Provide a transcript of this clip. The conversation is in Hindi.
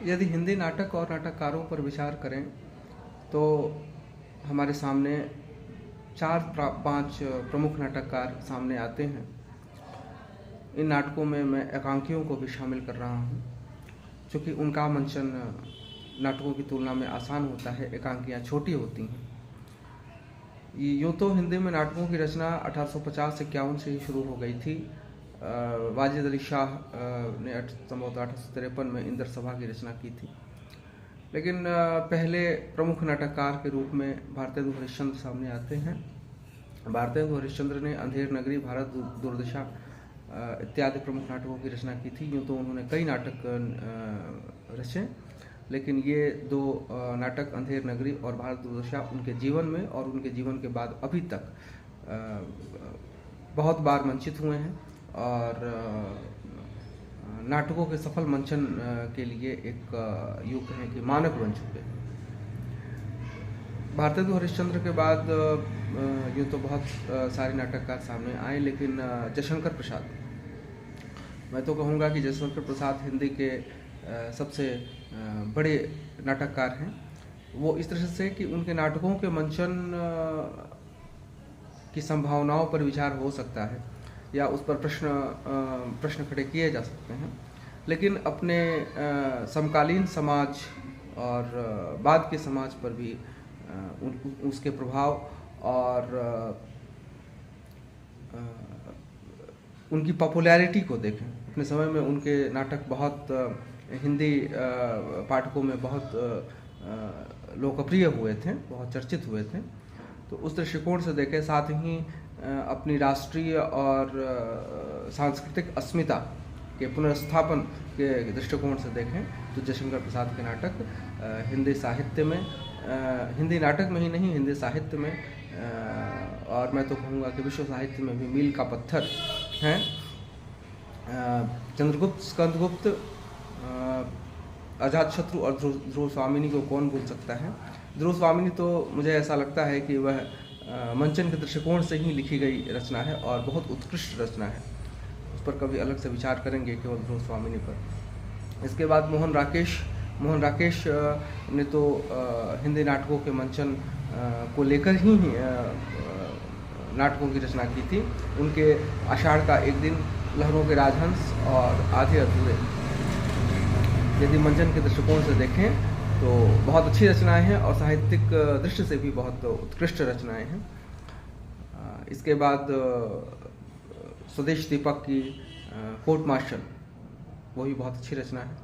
यदि हिंदी नाटक और नाटककारों पर विचार करें तो हमारे सामने 4-5 प्रमुख नाटककार सामने आते हैं। इन नाटकों में मैं एकांकियों को भी शामिल कर रहा हूँ, क्योंकि उनका मंचन नाटकों की तुलना में आसान होता है, एकांकियाँ छोटी होती हैं। यूँ तो हिंदी में नाटकों की रचना 1850-51 से ही शुरू हो गई थी। वाजिद अली शाह ने संभवतः 1853 में इंदर सभा की रचना की थी। लेकिन पहले प्रमुख नाटककार के रूप में भारतेंदु हरिश्चंद्र सामने आते हैं। भारतेंदु हरिश्चंद्र ने अंधेर नगरी, भारत दुर्दशा इत्यादि प्रमुख नाटकों की रचना की थी। यूँ तो उन्होंने कई नाटक रचे, लेकिन ये दो नाटक अंधेर नगरी और भारत दुर्दशा उनके जीवन में और उनके जीवन के बाद अभी तक बहुत बार मंचित हुए हैं और नाटकों के सफल मंचन के लिए एक यूँ कहें कि मानक बन चुके हैं। भारतेंदु हरिश्चंद्र के बाद यूँ तो बहुत सारे नाटककार सामने आए, लेकिन जयशंकर प्रसाद, मैं तो कहूँगा कि जयशंकर प्रसाद हिंदी के सबसे बड़े नाटककार हैं। वो इस तरह से कि उनके नाटकों के मंचन की संभावनाओं पर विचार हो सकता है या उस पर प्रश्न खड़े किए जा सकते हैं, लेकिन अपने समकालीन समाज और बाद के समाज पर भी उसके प्रभाव और उनकी पॉपुलैरिटी को देखें। अपने समय में उनके नाटक बहुत हिंदी पाठकों में बहुत लोकप्रिय हुए थे, बहुत चर्चित हुए थे। तो उस दृष्टिकोण से देखें, साथ ही अपनी राष्ट्रीय और सांस्कृतिक अस्मिता के पुनर्स्थापन के दृष्टिकोण से देखें तो जयशंकर प्रसाद के नाटक हिंदी साहित्य में, हिंदी नाटक में ही नहीं, हिंदी साहित्य में और मैं तो कहूँगा कि विश्व साहित्य में भी मील का पत्थर हैं। चंद्रगुप्त, स्कंदगुप्त, अजातशत्रु और ध्रुव स्वामिनी को कौन भूल सकता है। ध्रुव स्वामिनी तो मुझे ऐसा लगता है कि वह मंचन के दृष्टिकोण से ही लिखी गई रचना है और बहुत उत्कृष्ट रचना है। उस पर कभी अलग से विचार करेंगे केवल ध्रुव स्वामिनी पर। इसके बाद मोहन राकेश ने तो हिंदी नाटकों के मंचन को लेकर ही नाटकों की रचना की थी। उनके आषाढ़ का एक दिन, लहरों के राजहंस और आधे अधूरे यदि मंचन के दृष्टिकोण से देखें तो बहुत अच्छी रचनाएं हैं और साहित्यिक दृष्टि से भी बहुत उत्कृष्ट रचनाएं हैं। इसके बाद स्वदेश दीपक की कोर्ट मार्शल, वो भी बहुत अच्छी रचना है।